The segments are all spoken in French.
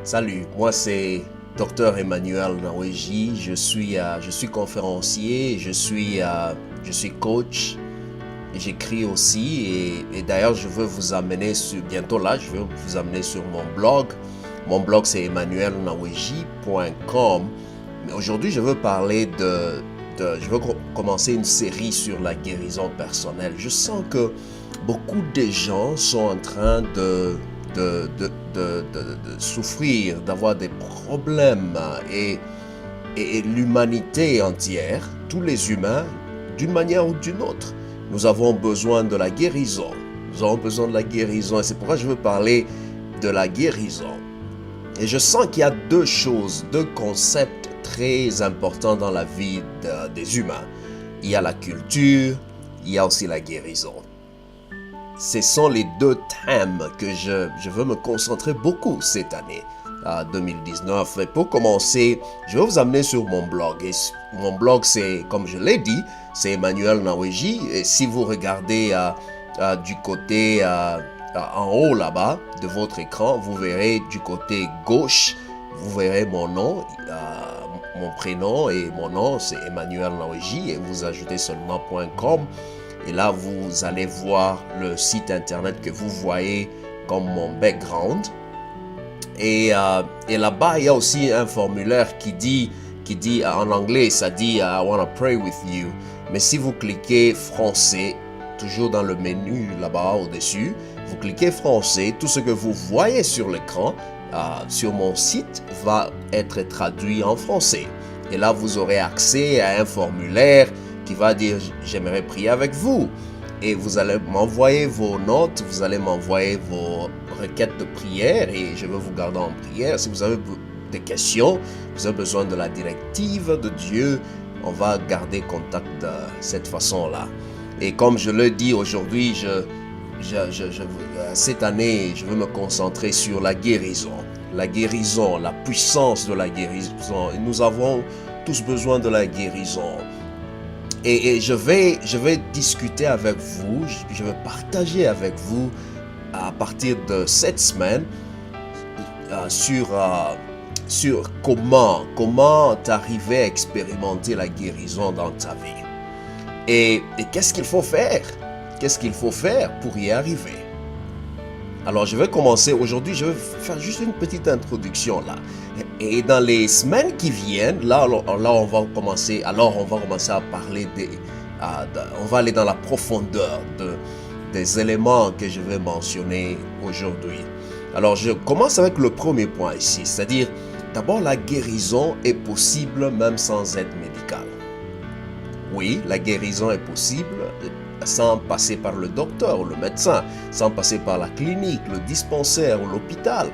Salut, moi c'est Dr Emmanuel Naweji, je suis conférencier, je suis coach, j'écris aussi et d'ailleurs je veux vous amener bientôt là, je veux vous amener sur mon blog. Mon blog c'est emmanuelnaweji.com. Mais aujourd'hui je veux parler je veux commencer une série sur la guérison personnelle. Je sens que beaucoup de gens sont en train de souffrir, d'avoir des problèmes et l'humanité entière, tous les humains, d'une manière ou d'une autre, nous avons besoin de la guérison. Nous avons besoin de la guérison et c'est pourquoi je veux parler de la guérison. Et je sens qu'il y a deux concepts très importants dans la vie des humains. Il y a la culture, il y a aussi la guérison. Ce sont les deux thèmes que je veux me concentrer beaucoup cette année, 2019. Et pour commencer, je vais vous amener sur mon blog. Et mon blog, c'est, comme je l'ai dit, c'est Emmanuel Naweji. Et si vous regardez du côté en haut là-bas de votre écran, vous verrez du côté gauche, vous verrez mon nom, mon prénom et mon nom, c'est Emmanuel Naweji. Et vous ajoutez seulement .com. Et là, vous allez voir le site internet que vous voyez comme mon background. Et là-bas, il y a aussi un formulaire qui dit en anglais, ça dit I want to pray with you. Mais si vous cliquez français, toujours dans le menu là-bas au-dessus, vous cliquez français, tout ce que vous voyez sur l'écran, sur mon site, va être traduit en français. Et là, vous aurez accès à un formulaire qui va dire « J'aimerais prier avec vous ». Et vous allez m'envoyer vos notes, vous allez m'envoyer vos requêtes de prière et je vais vous garder en prière. Si vous avez des questions, vous avez besoin de la directive de Dieu, on va garder contact de cette façon-là. Et comme je le dis aujourd'hui, cette année, je veux me concentrer sur la guérison. La guérison, la puissance de la guérison. Et nous avons tous besoin de la guérison. Et je vais discuter avec vous, je vais partager avec vous à partir de cette semaine sur comment t'arriver à expérimenter la guérison dans ta vie. Et qu'est-ce qu'il faut faire? Qu'est-ce qu'il faut faire pour y arriver? Alors, je vais commencer aujourd'hui, je vais faire juste une petite introduction là. Et dans les semaines qui viennent, on va commencer à parler on va aller dans la profondeur des éléments que je vais mentionner aujourd'hui. Alors, je commence avec le premier point ici, c'est-à-dire, d'abord, la guérison est possible même sans aide médicale. Oui, la guérison est possible sans passer par le docteur ou le médecin, sans passer par la clinique, le dispensaire ou l'hôpital.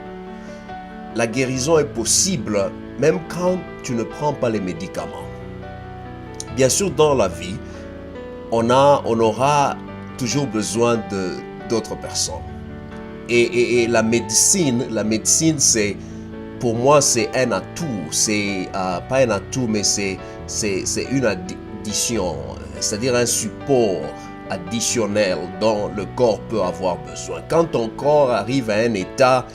La guérison est possible même quand tu ne prends pas les médicaments. Bien sûr, dans la vie, on aura toujours besoin d'autres personnes. Et la médecine, pour moi, c'est un atout. C'est pas un atout, mais c'est une addition, c'est-à-dire un support additionnel dont le corps peut avoir besoin. Quand ton corps arrive à un état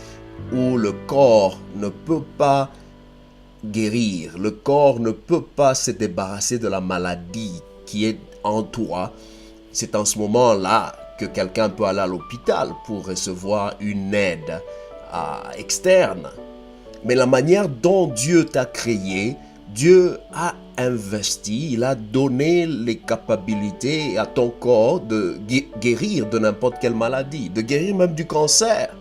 où le corps ne peut pas guérir, le corps ne peut pas se débarrasser de la maladie qui est en toi, c'est en ce moment-là que quelqu'un peut aller à l'hôpital pour recevoir une aide externe. Mais la manière dont Dieu t'a créé, Dieu a investi, il a donné les capacités à ton corps de guérir de n'importe quelle maladie, de guérir même du cancer.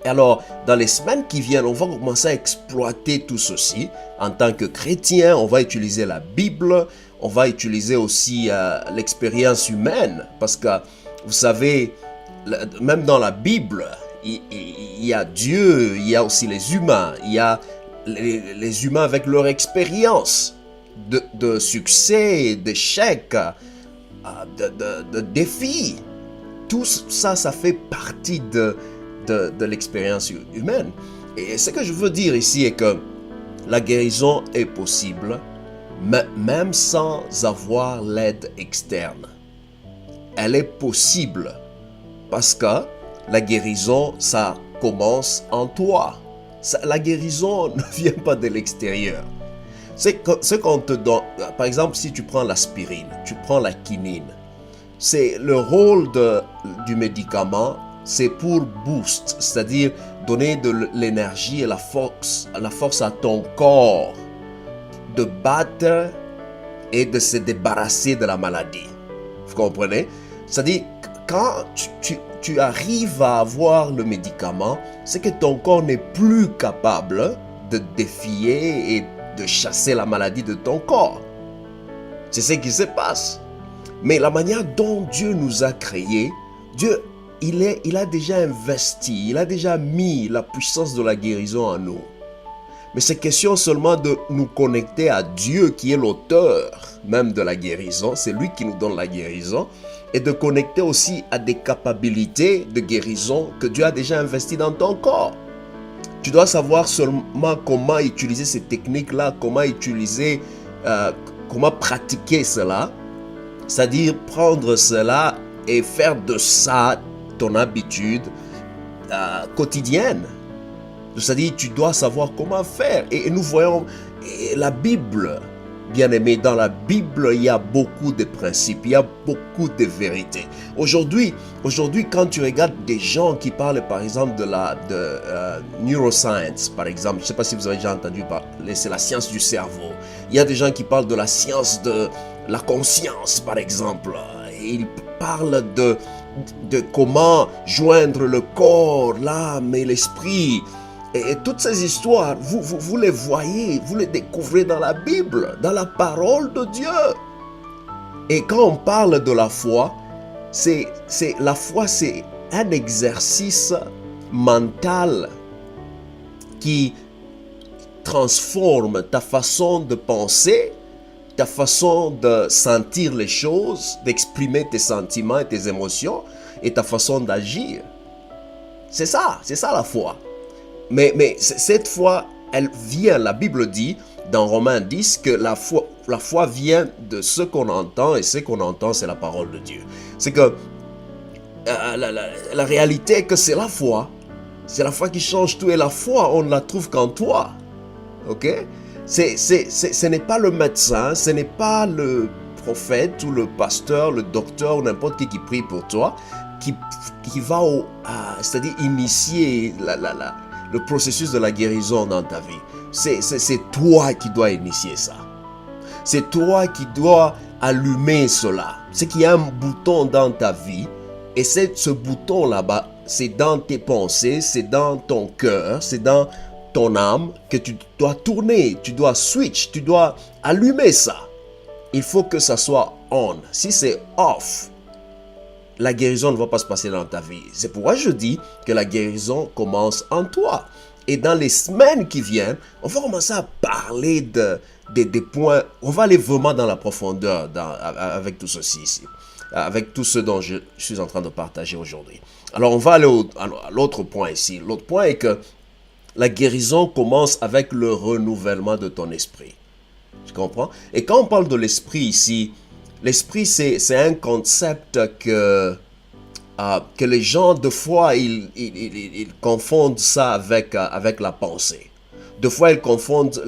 Alors, dans les semaines qui viennent, on va commencer à exploiter tout ceci. En tant que chrétien, on va utiliser la Bible, on va utiliser aussi l'expérience humaine, parce que, vous savez, même dans la Bible, il y a Dieu, il y a aussi les humains, il y a les humains avec leur expérience de succès, d'échecs, de défis. Tout ça, ça fait partie de l'expérience humaine. Et ce que je veux dire ici est que la guérison est possible, même sans avoir l'aide externe. Elle est possible parce que la guérison, ça commence en toi. La guérison ne vient pas de l'extérieur. C'est qu'on te donne, par exemple, si tu prends l'aspirine, tu prends la quinine, c'est le rôle du médicament, c'est pour boost, c'est-à-dire donner de l'énergie et la force à ton corps de battre et de se débarrasser de la maladie. Vous comprenez? C'est-à-dire, quand tu arrives à avoir le médicament, c'est que ton corps n'est plus capable de défier et de chasser la maladie de ton corps. C'est ce qui se passe. Mais la manière dont Dieu nous a créés, Dieu, il a déjà investi, il a déjà mis la puissance de la guérison en nous. Mais c'est question seulement de nous connecter à Dieu qui est l'auteur même de la guérison. C'est lui qui nous donne la guérison. Et de connecter aussi à des capacités de guérison que Dieu a déjà investies dans ton corps. Tu dois savoir seulement comment utiliser ces techniques-là, comment pratiquer cela. C'est-à-dire prendre cela et faire de ça ton habitude quotidienne. C'est-à-dire tu dois savoir comment faire. Et nous voyons la Bible, bien aimé, dans la Bible, il y a beaucoup de principes, il y a beaucoup de vérités. Aujourd'hui, quand tu regardes des gens qui parlent, par exemple, de neuroscience, par exemple, je ne sais pas si vous avez déjà entendu parler, c'est la science du cerveau. Il y a des gens qui parlent de la science de la conscience, par exemple. Ils parlent de comment joindre le corps, l'âme et l'esprit. Et toutes ces histoires, vous les voyez, vous les découvrez dans la Bible, dans la parole de Dieu. Et quand on parle de la foi, la foi, c'est un exercice mental qui transforme ta façon de penser, ta façon de sentir les choses, d'exprimer tes sentiments et tes émotions et ta façon d'agir. C'est ça la foi. Mais cette foi, elle vient, la Bible dit dans Romains 10 que la foi vient de ce qu'on entend et ce qu'on entend, c'est la parole de Dieu. C'est que la réalité est que c'est la foi qui change tout et la foi, on ne la trouve qu'en toi. Ok? Ce n'est pas le médecin, ce n'est pas le prophète ou le pasteur, le docteur ou n'importe qui prie pour toi qui va c'est-à-dire initier le processus de la guérison dans ta vie. C'est toi qui dois initier ça. C'est toi qui dois allumer cela. C'est qu'il y a un bouton dans ta vie et ce bouton là-bas, c'est dans tes pensées, c'est dans ton cœur, c'est dans ton âme que tu dois tourner, tu dois switch, tu dois allumer ça. Il faut que ça soit on. Si c'est off, la guérison ne va pas se passer dans ta vie. C'est pourquoi je dis que la guérison commence en toi. Et dans les semaines qui viennent, on va commencer à parler des points. On va aller vraiment dans la profondeur avec tout ceci ici. Avec tout ce dont je suis en train de partager aujourd'hui. Alors on va aller à l'autre point ici. L'autre point est que la guérison commence avec le renouvellement de ton esprit. Tu comprends? Et quand on parle de l'esprit ici, l'esprit, c'est un concept que les gens, de fois, ils confondent ça avec la pensée. De fois, ils confondent,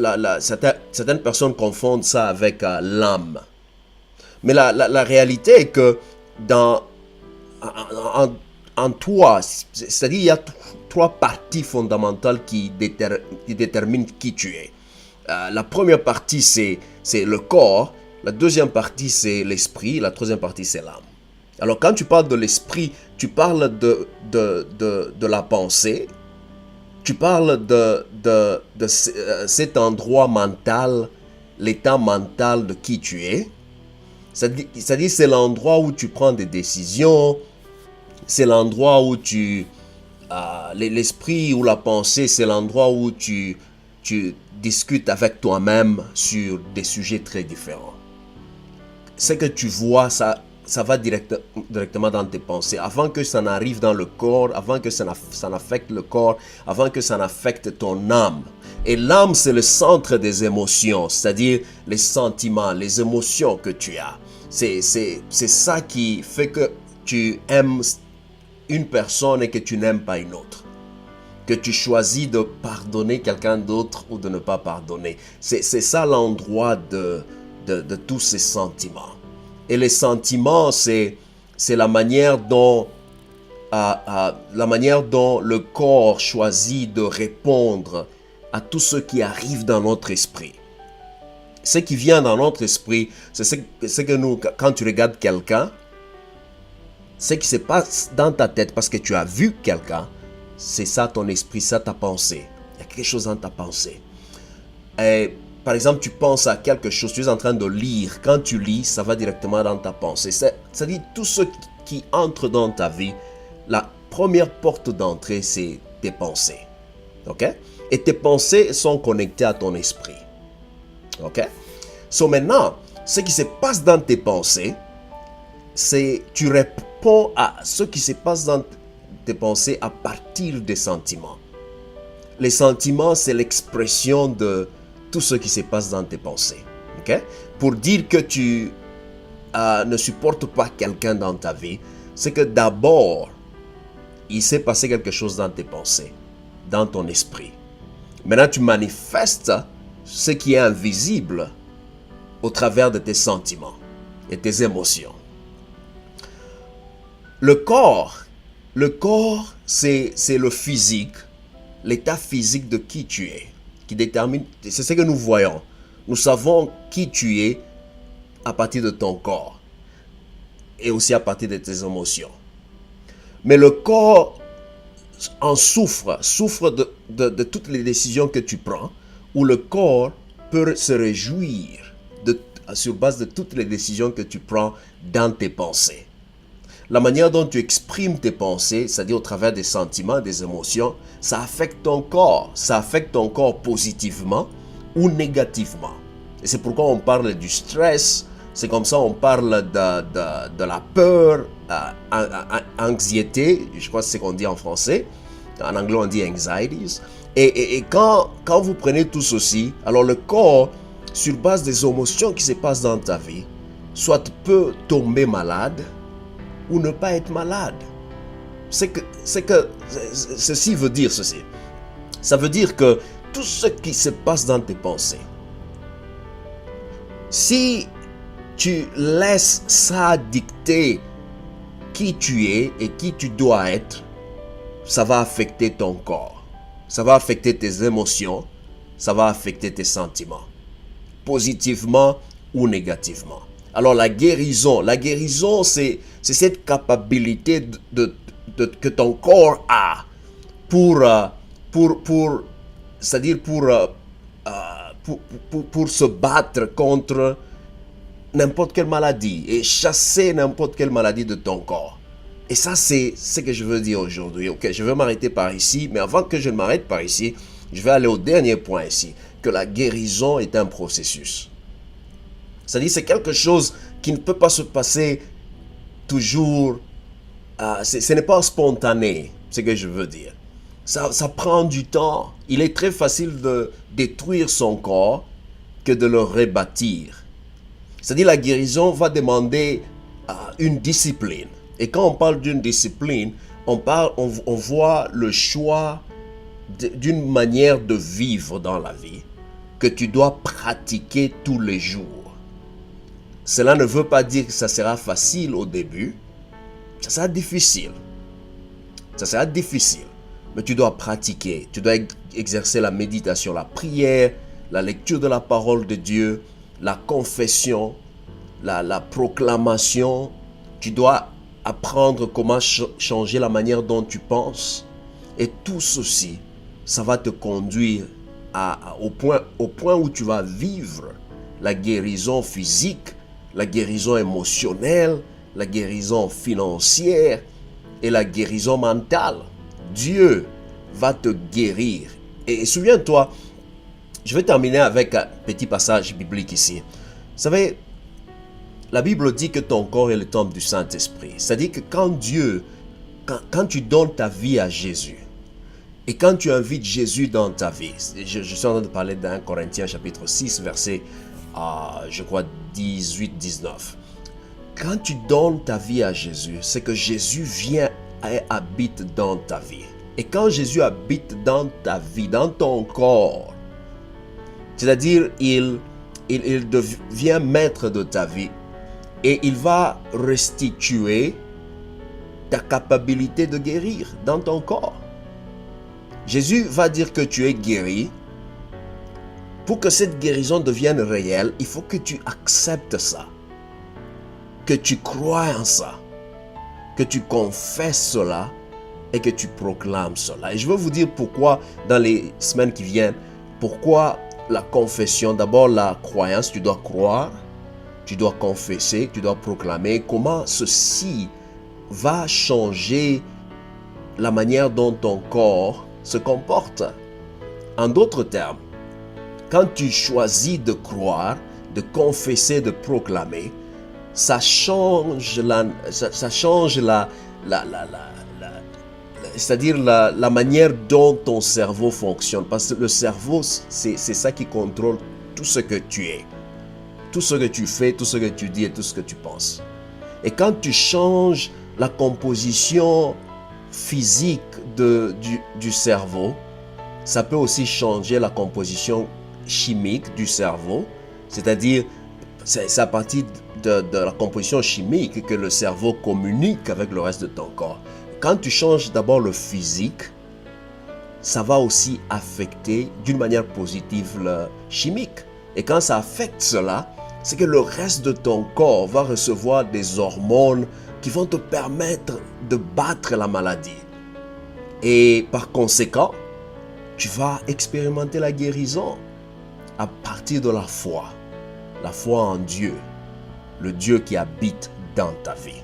certaines personnes confondent ça avec l'âme. Mais la réalité est que en toi, c'est-à-dire il y a trois parties fondamentales qui déterminent qui tu es. La première partie, c'est le corps. La deuxième partie, c'est l'esprit. La troisième partie, c'est l'âme. Alors, quand tu parles de l'esprit, tu parles de la pensée. Tu parles de cet endroit mental, l'état mental de qui tu es. C'est-à-dire, c'est l'endroit où tu prends des décisions. C'est l'endroit où l'esprit ou la pensée, c'est l'endroit où tu discutes avec toi-même sur des sujets très différents. Ce que tu vois, ça va directement dans tes pensées. Avant que ça n'arrive dans le corps, avant que ça n'affecte le corps, avant que ça n'affecte ton âme. Et l'âme, c'est le centre des émotions, c'est-à-dire les sentiments, les émotions que tu as. C'est ça qui fait que tu aimes une personne et que tu n'aimes pas une autre. que tu choisis de pardonner quelqu'un d'autre ou de ne pas pardonner. C'est ça l'endroit de tous ces sentiments. Et les sentiments, c'est la manière dont le corps choisit de répondre à tout ce qui arrive dans notre esprit. Ce qui vient dans notre esprit, c'est que nous, quand tu regardes quelqu'un, ce qui se passe dans ta tête parce que tu as vu quelqu'un, c'est ça ton esprit, ça ta pensée. Il y a quelque chose dans ta pensée. Et, par exemple, tu penses à quelque chose, tu es en train de lire. Quand tu lis, ça va directement dans ta pensée. C'est-à-dire tout ce qui entre dans ta vie, la première porte d'entrée, c'est tes pensées. OK? Et tes pensées sont connectées à ton esprit. OK? So maintenant, ce qui se passe dans tes pensées, c'est tu réponds à ce qui se passe dans tes pensées à partir des sentiments. Les sentiments, c'est l'expression de tout ce qui se passe dans tes pensées. OK? Pour dire que tu ne supportes pas quelqu'un dans ta vie, c'est que d'abord, il s'est passé quelque chose dans tes pensées, dans ton esprit. Maintenant, tu manifestes ce qui est invisible au travers de tes sentiments et tes émotions. Le corps, c'est le physique, l'état physique de qui tu es, qui détermine, c'est ce que nous voyons. Nous savons qui tu es à partir de ton corps et aussi à partir de tes émotions. Mais le corps en souffre de toutes les décisions que tu prends, où le corps peut se réjouir sur base de toutes les décisions que tu prends dans tes pensées. La manière dont tu exprimes tes pensées, c'est-à-dire au travers des sentiments, des émotions, ça affecte ton corps. Ça affecte ton corps positivement ou négativement. Et c'est pourquoi on parle du stress, c'est comme ça on parle de la peur, anxiété, je crois que c'est ce qu'on dit en français. En anglais on dit anxieties. Et quand vous prenez tout ceci, alors le corps, sur base des émotions qui se passent dans ta vie, soit peut tomber malade, ou ne pas être malade. Ceci veut dire ceci. Ça veut dire que tout ce qui se passe dans tes pensées, si tu laisses ça dicter qui tu es et qui tu dois être, ça va affecter ton corps. Ça va affecter tes émotions. Ça va affecter tes sentiments. Positivement ou négativement. Alors la guérison, c'est cette capacité que ton corps a c'est-à-dire pour se battre contre n'importe quelle maladie et chasser n'importe quelle maladie de ton corps. Et ça, c'est ce que je veux dire aujourd'hui. Ok, je vais m'arrêter par ici, mais avant que je ne m'arrête par ici, je vais aller au dernier point ici, que la guérison est un processus. C'est-à-dire, c'est quelque chose qui ne peut pas se passer toujours. Ce n'est pas spontané, c'est ce que je veux dire. Ça prend du temps. Il est très facile de détruire son corps que de le rebâtir. C'est-à-dire, la guérison va demander une discipline. Et quand on parle d'une discipline, on voit le choix d'une manière de vivre dans la vie que tu dois pratiquer tous les jours. Cela ne veut pas dire que ça sera facile au début. Ça sera difficile. Ça sera difficile. Mais tu dois pratiquer. Tu dois exercer la méditation, la prière, la lecture de la parole de Dieu, la confession, la proclamation. Tu dois apprendre comment changer la manière dont tu penses. Et tout ceci, ça va te conduire au point où tu vas vivre la guérison physique, la guérison émotionnelle, la guérison financière et la guérison mentale. Dieu va te guérir. Et souviens-toi, je vais terminer avec un petit passage biblique ici. Vous savez, la Bible dit que ton corps est le temple du Saint-Esprit. C'est-à-dire que quand tu donnes ta vie à Jésus, et quand tu invites Jésus dans ta vie, je suis en train de parler d'un Corinthiens chapitre 6, verset, je crois, 18-19. Quand tu donnes ta vie à Jésus, c'est que Jésus vient et habite dans ta vie. Et quand Jésus habite dans ta vie, dans ton corps, c'est-à-dire il devient maître de ta vie et il va restituer ta capacité de guérir dans ton corps. Jésus va dire que tu es guéri. Pour que cette guérison devienne réelle, il faut que tu acceptes ça, que tu crois en ça, que tu confesses cela et que tu proclames cela. Et je veux vous dire pourquoi dans les semaines qui viennent, pourquoi la confession, d'abord la croyance, tu dois croire, tu dois confesser, tu dois proclamer, comment ceci va changer la manière dont ton corps se comporte. En d'autres termes, quand tu choisis de croire, de confesser, de proclamer, ça change c'est-à-dire la manière dont ton cerveau fonctionne. Parce que le cerveau, c'est ça qui contrôle tout ce que tu es, tout ce que tu fais, tout ce que tu dis et tout ce que tu penses. Et quand tu changes la composition physique du cerveau, ça peut aussi changer la composition chimique du cerveau, c'est-à-dire c'est à partir de la composition chimique que le cerveau communique avec le reste de ton corps. Quand tu changes d'abord le physique, ça va aussi affecter d'une manière positive le chimique. Et quand ça affecte cela, c'est que le reste de ton corps va recevoir des hormones qui vont te permettre de battre la maladie. Et par conséquent, tu vas expérimenter la guérison à partir de la foi en Dieu, le Dieu qui habite dans ta vie.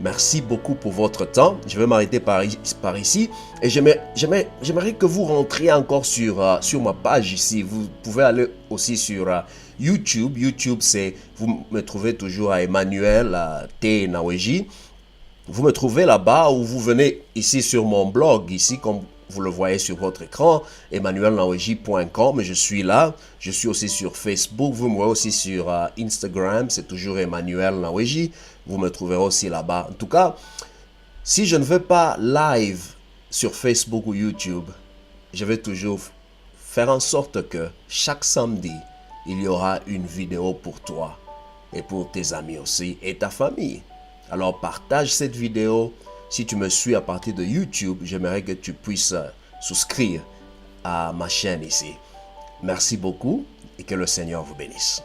Merci beaucoup pour votre temps. Je vais m'arrêter par ici et j'aimerais que vous rentriez encore sur ma page ici. Vous pouvez aller aussi sur YouTube. YouTube, vous me trouvez toujours à Emmanuel T. Naweji. Vous me trouvez là-bas ou vous venez ici sur mon blog, ici comme vous le voyez sur votre écran, emmanuelnaweji.com. Je suis là. Je suis aussi sur Facebook. Vous me voyez aussi sur Instagram. C'est toujours Emmanuel Naweji. Vous me trouverez aussi là-bas. En tout cas, si je ne vais pas live sur Facebook ou YouTube, je vais toujours faire en sorte que chaque samedi, il y aura une vidéo pour toi et pour tes amis aussi et ta famille. Alors partage cette vidéo. Si tu me suis à partir de YouTube, j'aimerais que tu puisses souscrire à ma chaîne ici. Merci beaucoup et que le Seigneur vous bénisse.